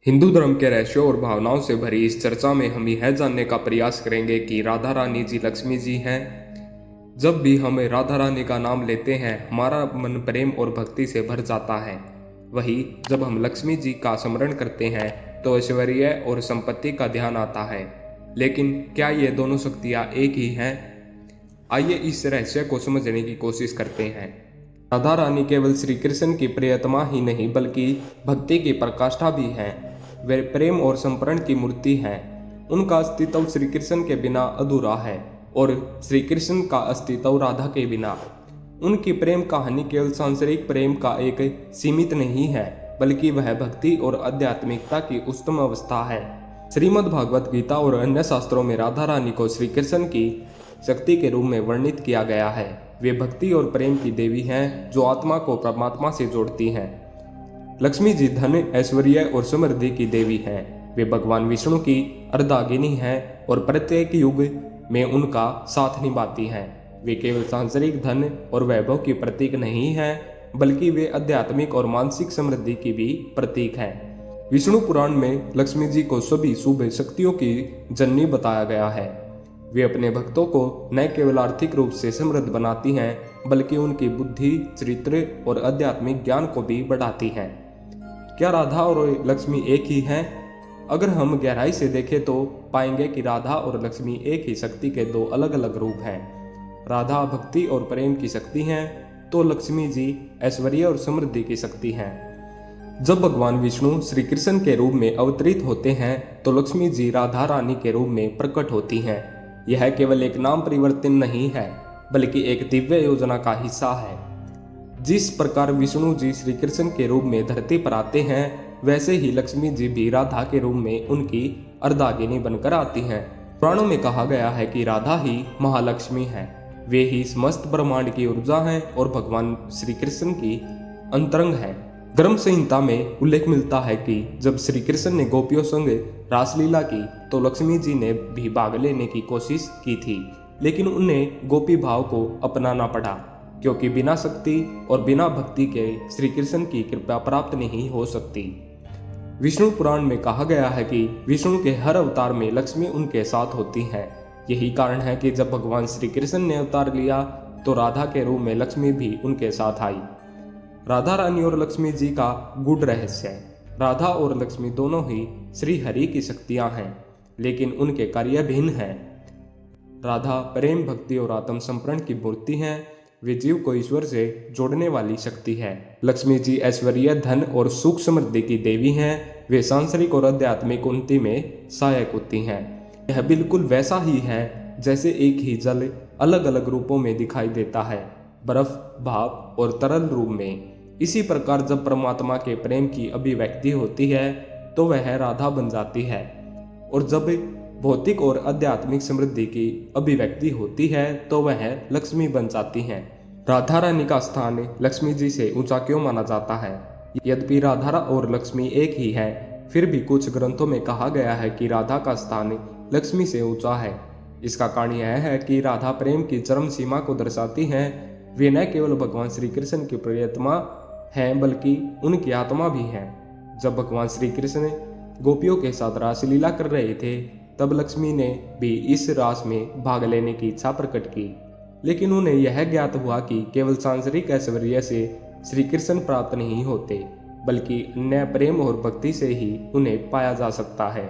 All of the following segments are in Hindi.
हिंदू धर्म के रहस्यों और भावनाओं से भरी इस चर्चा में हम यह जानने का प्रयास करेंगे कि राधा रानी जी लक्ष्मी जी हैं। जब भी हम राधा रानी का नाम लेते हैं हमारा मन प्रेम और भक्ति से भर जाता है। वहीं जब हम लक्ष्मी जी का स्मरण करते हैं तो ऐश्वर्य और संपत्ति का ध्यान आता है। लेकिन क्या ये दोनों शक्तियाँ एक ही हैं? आइए इस रहस्य को समझने की कोशिश करते हैं। राधा रानी केवल श्री कृष्ण की प्रियतमा ही नहीं बल्कि भक्ति की प्रकाष्ठा भी हैं। वे प्रेम और समर्पण की मूर्ति हैं। उनका अस्तित्व श्री कृष्ण के बिना अधूरा है और श्री कृष्ण का अस्तित्व राधा के बिना। उनकी प्रेम कहानी केवल सांसारिक प्रेम का एक सीमित नहीं है बल्कि वह भक्ति और आध्यात्मिकता की उत्तम अवस्था है। श्रीमद् भागवत गीता और अन्य शास्त्रों में राधा रानी को श्री कृष्ण की शक्ति के रूप में वर्णित किया गया है। वे भक्ति और प्रेम की देवी हैं जो आत्मा को परमात्मा से जोड़ती हैं। लक्ष्मी जी धन, ऐश्वर्य और समृद्धि की देवी हैं। वे भगवान विष्णु की अर्धांगिनी हैं और प्रत्येक युग में उनका साथ निभाती हैं। वे केवल सांसारिक धन और वैभव की प्रतीक नहीं हैं बल्कि वे आध्यात्मिक और मानसिक समृद्धि की भी प्रतीक हैं। विष्णु पुराण में लक्ष्मी जी को सभी शुभ शक्तियों की जननी बताया गया है। वे अपने भक्तों को न केवल आर्थिक रूप से समृद्ध बनाती हैं बल्कि उनकी बुद्धि, चरित्र और आध्यात्मिक ज्ञान को भी बढ़ाती हैं। क्या राधा और लक्ष्मी एक ही हैं? अगर हम गहराई से देखें तो पाएंगे कि राधा और लक्ष्मी एक ही शक्ति के दो अलग अलग रूप हैं। राधा भक्ति और प्रेम की शक्ति हैं तो लक्ष्मी जी ऐश्वर्य और समृद्धि की शक्ति हैं। जब भगवान विष्णु श्री कृष्ण के रूप में अवतरित होते हैं तो लक्ष्मी जी राधा रानी के रूप में प्रकट होती हैं। यह केवल एक नाम परिवर्तन नहीं है बल्कि एक दिव्य योजना का हिस्सा है। जिस प्रकार विष्णु जी श्री कृष्ण के रूप में धरती पर आते हैं वैसे ही लक्ष्मी जी भी राधा के रूप में उनकी अर्धांगिनी बनकर आती हैं। पुराणों में कहा गया है कि राधा ही महालक्ष्मी है। वे ही समस्त ब्रह्मांड की ऊर्जा हैं और भगवान श्री कृष्ण की अंतरंग है। ग्रंथ संहिता में उल्लेख मिलता है कि जब श्री कृष्ण ने गोपियों संग रासलीला की तो लक्ष्मी जी ने भी भाग लेने की कोशिश की थी, लेकिन उन्हें गोपी भाव को अपनाना पड़ा क्योंकि बिना शक्ति और बिना भक्ति के श्री कृष्ण की कृपा प्राप्त नहीं हो सकती। विष्णु पुराण में कहा गया है कि विष्णु के हर अवतार में लक्ष्मी उनके साथ होती हैं। यही कारण है कि जब भगवान श्री कृष्ण ने अवतार लिया तो राधा के रूप में लक्ष्मी भी उनके साथ आई। राधा रानी और लक्ष्मी जी का गूढ़ रहस्य है। राधा और लक्ष्मी दोनों ही श्री हरि की शक्तियां हैं लेकिन उनके कार्य भिन्न हैं। राधा प्रेम, भक्ति और आत्म समर्पण की मूर्ति हैं। वे जीव को ईश्वर से जोड़ने वाली शक्ति है। लक्ष्मी जी ऐश्वर्य, धन और सुख समृद्धि की देवी हैं। वे सांसारिक और आध्यात्मिक उन्नति में सहायक होती हैं। यह बिल्कुल वैसा ही है जैसे एक ही जल अलग अलग रूपों में दिखाई देता है, बर्फ, भाप और तरल रूप में। इसी प्रकार जब परमात्मा के प्रेम की अभिव्यक्ति होती है तो वह राधा बन जाती है और जब भौतिक और आध्यात्मिक समृद्धि की अभिव्यक्ति होती है तो वह लक्ष्मी बन जाती हैं। राधा रानी का स्थान लक्ष्मी जी से ऊंचा क्यों माना जाता है? यद्यपि राधा और लक्ष्मी एक ही है फिर भी कुछ ग्रंथों में कहा गया है कि राधा का स्थान लक्ष्मी से ऊंचा है। इसका कारण यह है कि राधा प्रेम की चरम सीमा को दर्शाती हैं। वे न केवल भगवान श्री कृष्ण की प्रियतमा हैं बल्कि उनकी आत्मा भी हैं। जब भगवान श्री कृष्ण गोपियों के साथ रासलीला कर रहे थे तब लक्ष्मी ने भी इस रास में भाग लेने की इच्छा प्रकट की, लेकिन उन्हें यह ज्ञात हुआ कि केवल सांसारिक ऐश्वर्य से श्री कृष्ण प्राप्त नहीं होते बल्कि अन्य प्रेम और भक्ति से ही उन्हें पाया जा सकता है।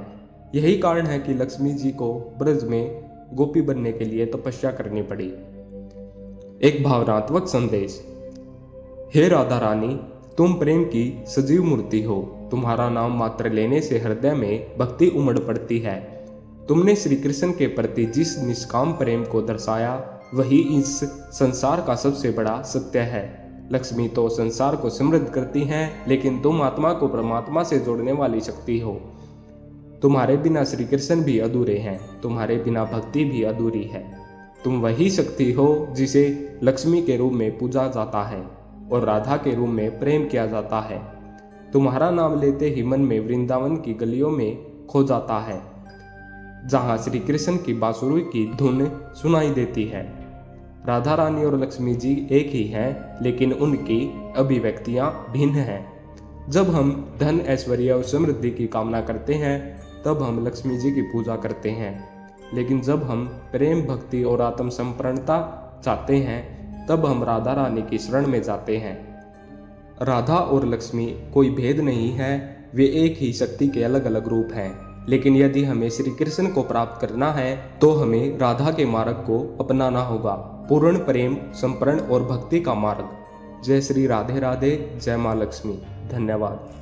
यही कारण है कि लक्ष्मी जी को ब्रज में गोपी बनने के लिए तपस्या करनी पड़ी। एक भावनात्मक संदेश। हे राधा रानी, तुम प्रेम की सजीव मूर्ति हो। तुम्हारा नाम मात्र लेने से हृदय में भक्ति उमड़ पड़ती है। तुमने श्री कृष्ण के प्रति जिस निष्काम प्रेम को दर्शाया वही इस संसार का सबसे बड़ा सत्य है। लक्ष्मी तो संसार को समृद्ध करती हैं लेकिन तुम आत्मा को परमात्मा से जोड़ने वाली शक्ति हो। तुम्हारे बिना श्री कृष्ण भी अधूरे हैं, तुम्हारे बिना भक्ति भी अधूरी है। तुम वही शक्ति हो जिसे लक्ष्मी के रूप में पूजा जाता है और राधा के रूप में प्रेम किया जाता है। तुम्हारा नाम लेते ही मन में वृंदावन की गलियों में खो जाता है जहाँ श्री कृष्ण की बांसुरी की धुन सुनाई देती है। राधा रानी और लक्ष्मी जी एक ही हैं लेकिन उनकी अभिव्यक्तियाँ भिन्न हैं। जब हम धन, ऐश्वर्य और समृद्धि की कामना करते हैं तब हम लक्ष्मी जी की पूजा करते हैं, लेकिन जब हम प्रेम, भक्ति और आत्मसंपन्नता चाहते हैं तब हम राधा रानी की शरण में जाते हैं। राधा और लक्ष्मी कोई भेद नहीं है, वे एक ही शक्ति के अलग अलग रूप हैं। लेकिन यदि हमें श्री कृष्ण को प्राप्त करना है तो हमें राधा के मार्ग को अपनाना होगा, पूर्ण प्रेम, समर्पण और भक्ति का मार्ग। जय श्री राधे राधे, जय माँ लक्ष्मी। धन्यवाद।